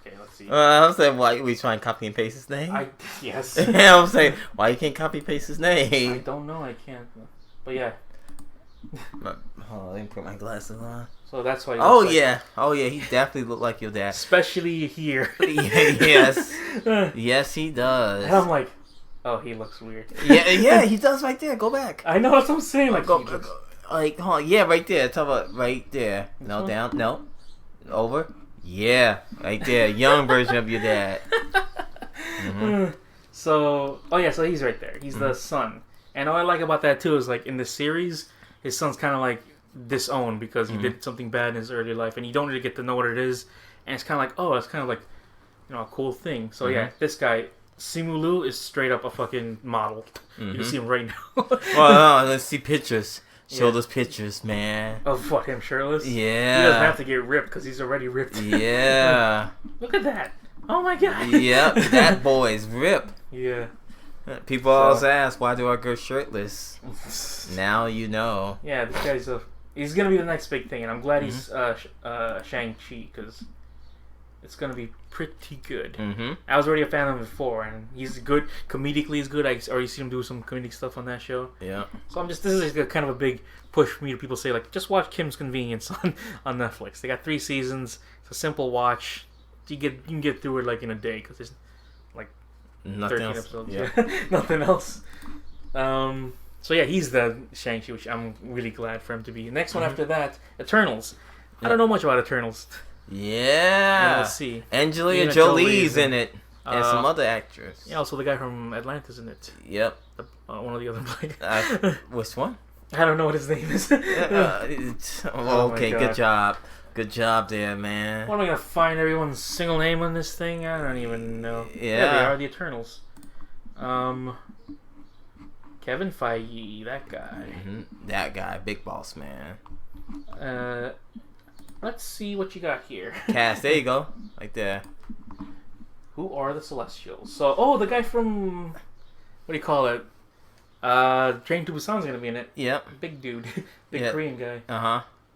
Okay, let's see. I'm saying, why we trying to copy and paste his name? Yes. I'm saying, why you can't copy and paste his name? I don't know, I can't. But yeah. Hold on, let me put my glasses on. So that's why. Oh yeah, he definitely looked like your dad. Especially here. Yes. Yes, he does. And I'm like, oh, he looks weird. Yeah, he does right there. Go back. I know, that's what I'm saying. Like, go, like, hold on. Yeah, right there. Talk about right there. No, down. No. Over. Yeah, right there. Young version of your dad. So he's right there. He's the son. And what I like about that too is like in the series, his son's kind of like disowned because he did something bad in his early life, and you don't really get to know what it is. And it's kind of like, oh, it's kind of like, a cool thing. So yeah, this guy Simu Liu is straight up a fucking model. You can see him right now. Well, let's see pictures. Show those pictures, man. Of what, him shirtless? Yeah. He doesn't have to get ripped because he's already ripped. Yeah. Look at that. Oh my god. Yep, that boy's ripped. Yeah. People always ask, why do I go shirtless? Now you know. Yeah, this guy's he's going to be the next big thing, and I'm glad he's Shang-Chi, because it's going to be pretty good. I was already a fan of him before, and he's good. Comedically, he's good. I already seen him do some comedic stuff on that show. Yeah. So this is kind of a big push for me to people say, like, just watch Kim's Convenience on Netflix. They got 3 seasons. It's a simple watch. You can get through it, like, in a day, because there's, like, nothing 13 else. episodes. Yeah. Nothing else. So yeah, he's the Shang-Chi, which I'm really glad for him to be. Next one after that, Eternals. I don't know much about Eternals. Yeah. Let's see. Angelina Jolie's in it. And some other actress. Yeah, also the guy from Atlantis in it. Yep. One of the other black. Which one? I don't know what his name is. Okay, good job. Good job there, man. What am I gonna find everyone's single name on this thing? I don't even know. Yeah, they are the Eternals. Kevin Feige, that guy. That guy, big boss man. Let's see what you got here. Cast, there you go, right there. Who are the Celestials? So, the guy from what do you call it? Train to Busan's gonna be in it. Yep. Big dude, big Korean guy.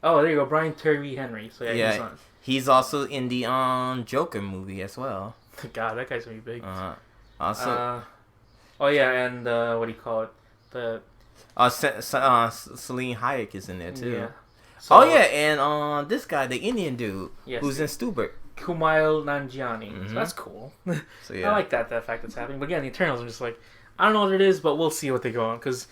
Oh, there you go, Brian Terry Henry. So yeah, he's on. He's also in the Joker movie as well. God, that guy's gonna be big. Also. Oh yeah, and what do you call it? Celine Hayek is in there too. Yeah. So, and this guy, the Indian dude, who's in Stuber. Kumail Nanjiani. So that's cool. So yeah, I like that fact that's happening. But again, the Eternals, I'm just like, I don't know what it is, but we'll see what they go on, because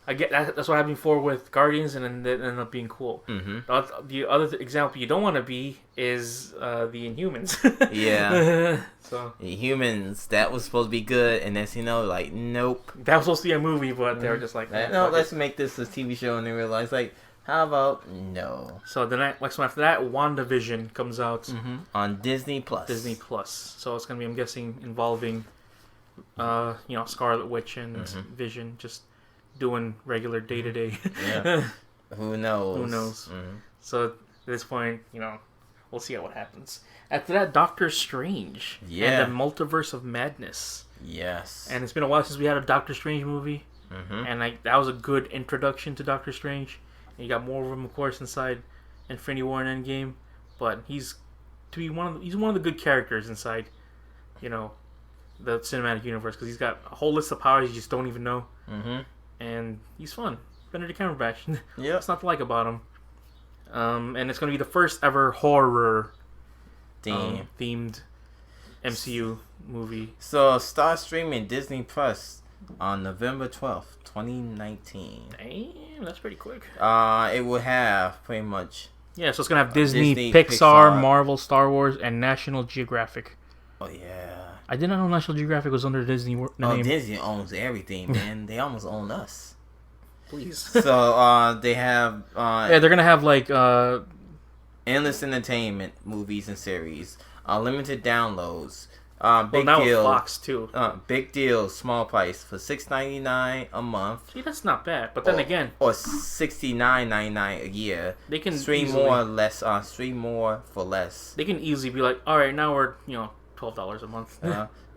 I get that's what happened before with Guardians, and then they ended up being cool. The other example you don't want to be is the Inhumans. Yeah. So Humans, that was supposed to be good, and as you know, like, nope. That was supposed to be a movie, but they were just like, no, let's make this a TV show, and they realized, like, how about no? So the next one after that, WandaVision comes out on Disney Plus. So it's gonna be, I'm guessing, involving, Scarlet Witch and Vision just doing regular day to day. Yeah. Who knows? Who knows? So at this point, we'll see what happens. After that, Doctor Strange. Yeah. And the Multiverse of Madness. Yes. And it's been a while since we had a Doctor Strange movie. And that was a good introduction to Doctor Strange. And you got more of him, of course, inside Infinity War and Endgame. But he's one of the good characters inside, the cinematic universe, because he's got a whole list of powers you just don't even know. And he's fun. Benedict Cumberbatch. Yeah. What's not to like about him? And it's going to be the first ever horror themed MCU movie. So start streaming Disney Plus on November 12th, 2019. Damn, that's pretty quick. It will have pretty much. Yeah, so it's going to have Disney, Pixar, Marvel, Star Wars, and National Geographic. Oh, yeah. I didn't know National Geographic was under Disney name. Disney owns everything, man. They almost own us. Please. So they have. They're going to have like. Endless entertainment, movies and series, unlimited downloads. Big now deal. With Fox too. Big deal, small price for $6.99 a month. See, that's not bad. But then again, or $69.99 a year. They can stream more or less. Stream more for less. They can easily be like, all right, now we're $12 a month.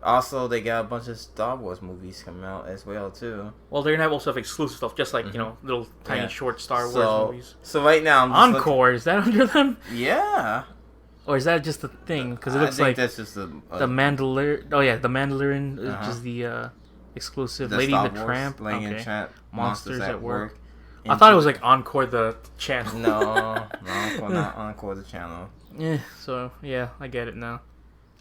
Also, they got a bunch of Star Wars movies coming out as well too. Well, they're gonna have exclusive stuff, just like little tiny short Star Wars movies. So right now, I'm just Encore is that under them? Yeah. Or is that just a thing? Because it looks like that's just the Mandalorian. Oh yeah, the Mandalorian is just the exclusive. Lady and the Tramp. Lady and the Tramp. Monsters at Work. I thought it was like Encore the channel. No, not Encore the channel. Yeah. So yeah, I get it now.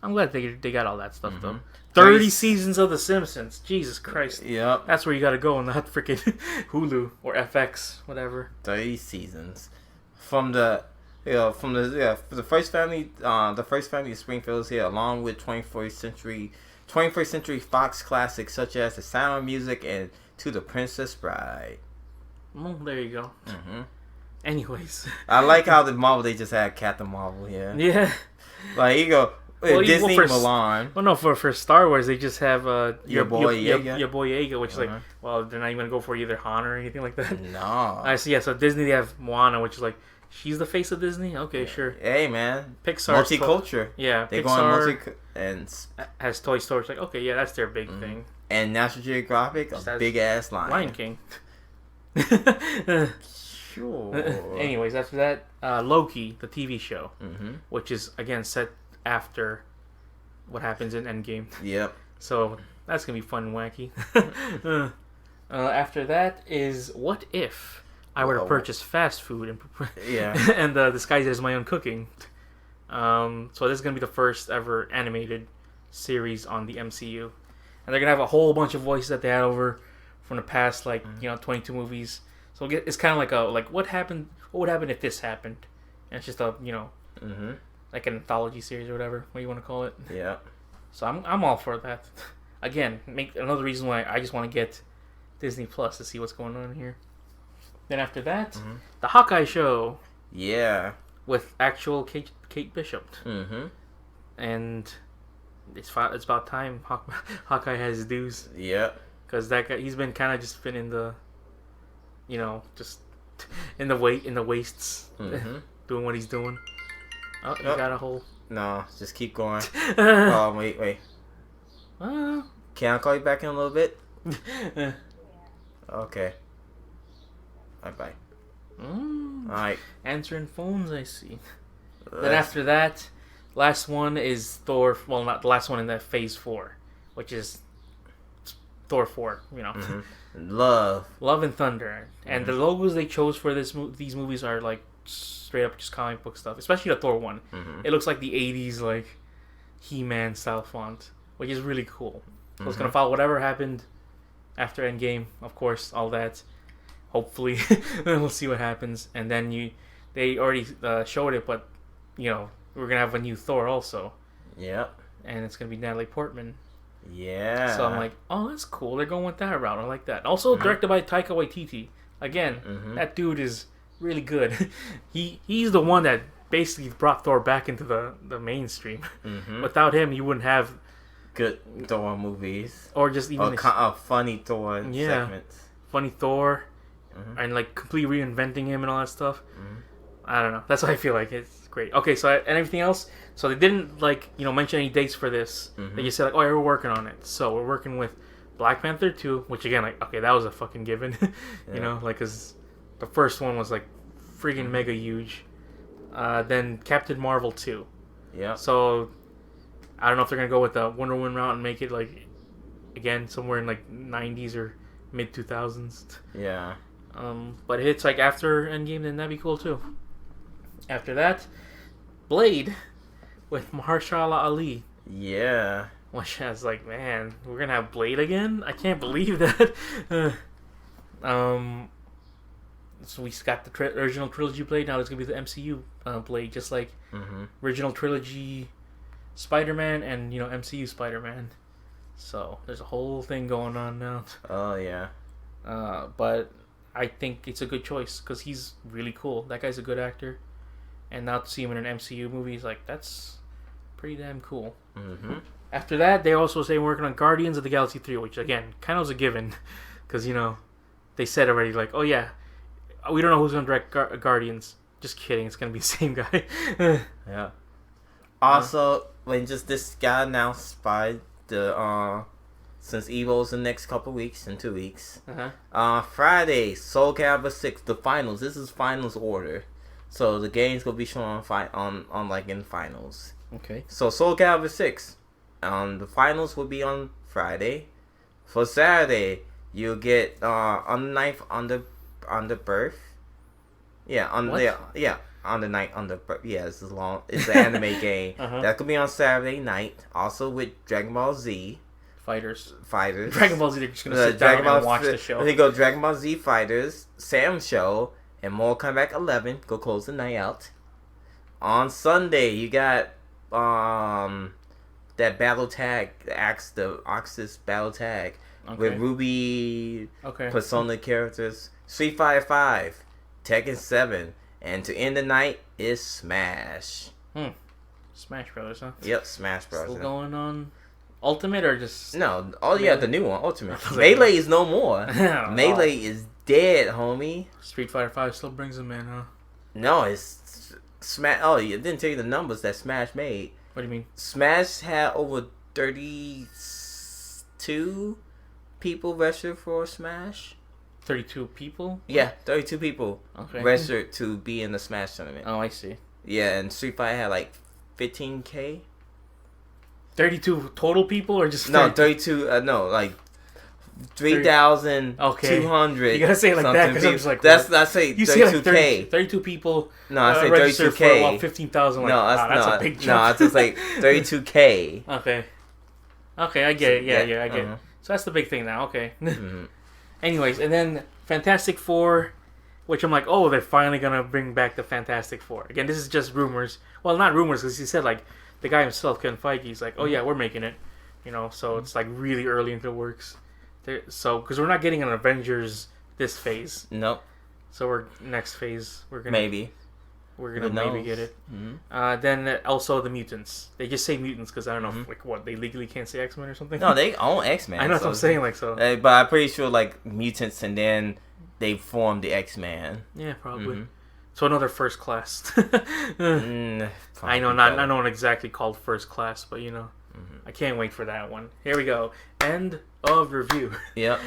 I'm glad they got all that stuff though. 30 seasons of The Simpsons. Jesus Christ. Yep. That's where you gotta go, not freaking Hulu or FX, whatever. 30 seasons. For the first family of Springfield is here, along with 21st century Fox classics such as The Sound of Music and To the Princess Bride. Well, there you go. Anyways, I like how the Marvel, they just had Captain Marvel here. Yeah. Like, you go. Disney Milan. Well, no, for Star Wars, they just have your boy Yeager, which is like, well, they're not even gonna go for either Han or anything like that. No. I see. Yeah, so Disney, they have Moana, which is like, she's the face of Disney. Okay, sure. Hey, man. Pixar multiculture. They're going and has Toy Story. It's like, okay, yeah, that's their big thing. And National Geographic, a big ass Lion King. Sure. Anyways, after that, Loki, the TV show, which is again set after what happens in Endgame. Yep. So that's gonna be fun and wacky. After that is What If I were to purchase fast food and disguise it as my own cooking. So this is gonna be the first ever animated series on the MCU, and they're gonna have a whole bunch of voices that they had over from the past, like 22 movies. So it's kind of like what happened? What would happen if this happened? And it's just a like an anthology series or whatever. What do you want to call it? Yeah. So I'm all for that. Again, make another reason why I just want to get Disney Plus to see what's going on here. Then after that, the Hawkeye show. Yeah. With actual Kate Bishop. And it's about time Hawkeye has his dues. Yeah. Because that guy, he's been kind of just been in the, just in the wastes, doing what he's doing. Oh, you got a whole. No, just keep going. Oh, wait. Can I call you back in a little bit? Okay. Bye. Alright. Answering phones, I see. Then after that, last one is Thor. Well, not the last one in that Phase 4, which is Thor 4. Love and Thunder, and the logos they chose for these movies are like straight up just comic book stuff. Especially the Thor one. It looks like the '80s like He-Man style font, which is really cool. So it's gonna follow whatever happened after Endgame, of course, all that. Hopefully, we'll see what happens. And then they already showed it, but we're gonna have a new Thor also. Yep. And it's gonna be Natalie Portman. Yeah. So I'm like, oh, that's cool. They're going with that route. I like that. Also directed by Taika Waititi. Again, that dude is really good. He's the one that basically brought Thor back into the mainstream. Without him, you wouldn't have good Thor movies, or just even funny Thor segments. Funny Thor, and like completely reinventing him and all that stuff. I don't know. That's what I feel like. It's great. Okay, so and everything else. So they didn't mention any dates for this. They just said like, oh, yeah, we're working on it. So we're working with Black Panther 2, which again, like, okay, that was a fucking given. Because the first one was like freaking mega huge. Then Captain Marvel 2. Yeah. So I don't know if they're gonna go with the Wonder Woman route and make it like again somewhere in like 90s or mid 2000s. Yeah. But it hits like after Endgame, then that'd be cool too. After that, Blade with Mahershala Ali. Yeah. Which I was like, man, we're gonna have Blade again? I can't believe that. So we got the original trilogy Blade. Now there's gonna be the MCU Blade, just like original trilogy Spider-Man and MCU Spider-Man. So there's a whole thing going on now. Oh yeah. But I think it's a good choice because he's really cool. That guy's a good actor, and now to see him in an MCU movie is like that's pretty damn cool. After that, they also say working on Guardians of the Galaxy 3, which again kind of was a given because they said already like, oh yeah, we don't know who's gonna direct Guardians. Just kidding, it's gonna be the same guy. Yeah. Also, when just this got announced by the since Evo's the next couple weeks, in 2 weeks. Friday, Soul Calibur 6, the finals. This is finals order, so the game's gonna be shown on like in finals. Okay. So Soul Calibur 6, the finals will be on Friday. For Saturday, you'll get on the 9th on the birth. Yeah, on the night on the birth. Yeah, this is long. It's an anime game that could be on Saturday night. Also with Dragon Ball Z. Fighters. Dragon Ball Z, they're just going to sit down and watch the show. They go Dragon Ball Z Fighters, Sam Show, and Mortal Kombat 11. Go close the night out. On Sunday, you got that battle tag, the Axis battle tag with Ruby Persona characters, Street Fighter 5, Tekken 7, and to end the night is Smash. Smash Brothers, huh? Yep, Smash Brothers. Still going on Ultimate or just... No, the new one, Ultimate. Melee is no more. Melee is dead, homie. Street Fighter 5 still brings them in, huh? No, it's Smash. Oh, it didn't tell you the numbers that Smash made. What do you mean? Smash had over 32 people registered for Smash. 32 people? Yeah, 32 people registered to be in the Smash tournament. Oh, I see. Yeah, and Street Fighter had like 15K. 32 total people or just 30? No, 32. No, like 3,200. You gotta say it like that because I was like, that's I say 32K. 32 people. No, I say 32K. For about 15,000. Like, that's a big jump. No, I just like 32K. Okay, I get it. Yeah, I get it. So that's the big thing now. Okay. Anyways, and then Fantastic Four, which I'm like, oh, they're finally gonna bring back the Fantastic Four. Again, this is just rumors. Well, not rumors, because he said like the guy himself, Kevin Feige, he's like, oh yeah, we're making it. You know, so it's like really early into the works. So because we're not getting an Avengers this phase. Nope. So we're next phase. We're gonna Maybe. We're gonna maybe get it. Mm-hmm. Then also the mutants. They just say mutants because I don't know, like what they legally can't say X-Men or something. No, they own X-Men. I know what I'm saying, like so. But I'm pretty sure like mutants, and then they formed the X-Men. Yeah, probably. Mm-hmm. So another First Class. I know, not exactly called First Class, but you know, I can't wait for that one. Here we go. End of review. Yep.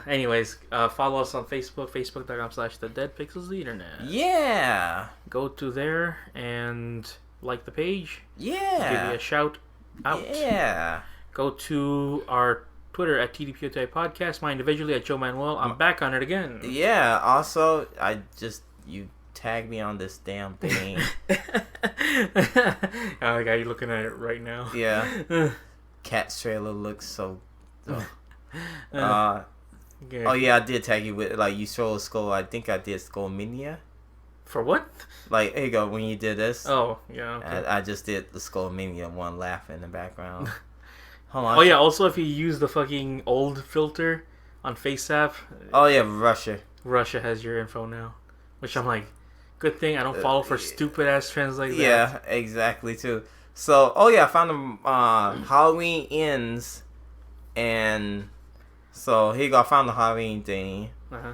Anyways, follow us on Facebook, facebook.com/thedeadpixelstheinternet. Yeah. Go to there and like the page. Yeah. Give me a shout out. Yeah. Go to our Twitter at TDPOTI Podcast. Mine individually at Joe Manuel. I'm back on it again. Yeah. Also, you tag me on this damn thing. I got you looking at it right now. Yeah. Cat's trailer looks so. Okay. Oh yeah, I did tag you with like you saw a skull. I think I did Skullmania. For what? Like here you go when you did this. Oh yeah. Okay. I just did the Skullmania one laughing in the background. Hold on. Oh yeah. Also, if you use the fucking old filter on FaceApp. Oh yeah, Russia has your info now, which I'm like, good thing I don't follow for stupid ass trends like that. Yeah, exactly too. So I found them. Halloween ends, and so here you go. I found the Halloween thing.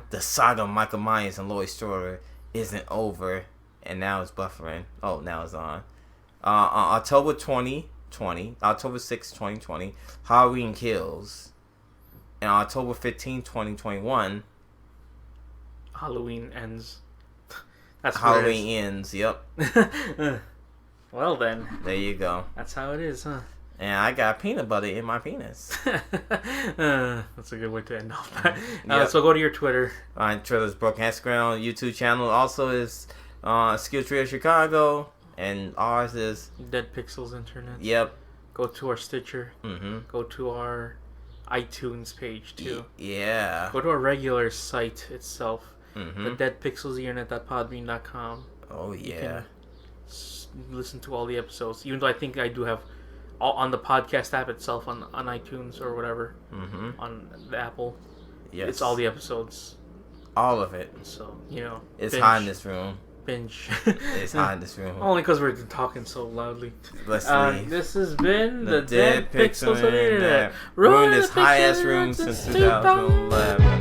The saga of Michael Myers and Laurie Strode isn't over, and now it's buffering. Oh, now it's on. On October 2020, October 6, 2020, Halloween Kills. And on October 15, 2021, Halloween ends. That's Halloween ends, yep. Well then. There you go. That's how it is, huh? And I got peanut butter in my penis. That's a good way to end off that. Yep. So go to your Twitter. My Twitter's Broken Instagram, YouTube channel also is Skill Trio Chicago, and ours is Dead Pixels Internet. Yep. Go to our Stitcher. Mm-hmm. Go to our iTunes page too. Yeah. Go to our regular site itself. Mm-hmm. The deadpixelsinternet.podbean.com. Oh yeah. You can listen to all the episodes, even though I think I do have all on the podcast app itself on iTunes or whatever, on the Apple. Yes. It's all the episodes. All of it. So, you know. It's hot in this room. Binge. It's hot in this room. Only because we're talking so loudly. Let's leave. This has been the Dead Pixels of the Internet. Ruined this high-ass room since 2011.